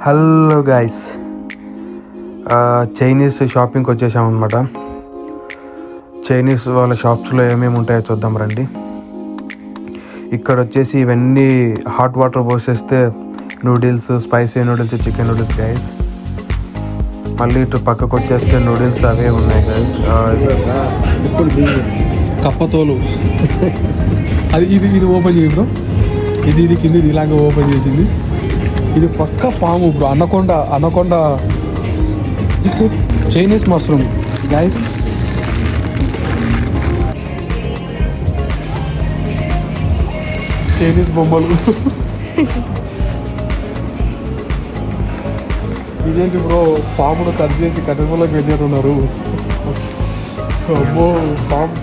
Hello guys, Chinese షాపింగ్కి వచ్చేసామన్నమాట. Chinese వాళ్ళ షాప్స్లో ఏమేమి ఉంటాయో చూద్దాం రండి. ఇక్కడ వచ్చేసి ఇవన్నీ హాట్ వాటర్ పోసేస్తే noodles, spicy noodles, chicken noodles guys. మళ్ళీ ఇటు పక్కకు వచ్చేస్తే నూడిల్స్ అవే ఉన్నాయి గాయస్. ఇప్పుడు కప్పతోలు అది ఇది ఓపెన్ చేయి బ్రో. ఇది కింది ఇలాగ ఓపెన్ చేసింది. ఇది పక్క పాము bro. Anaconda Chinese mushroom guys. Chinese బొమ్మలు. ఇదేంటి బ్రో, పామును కట్ చేసి కట్టెలోకి వెళ్ళినట్టున్నారు. అమ్మో పాము.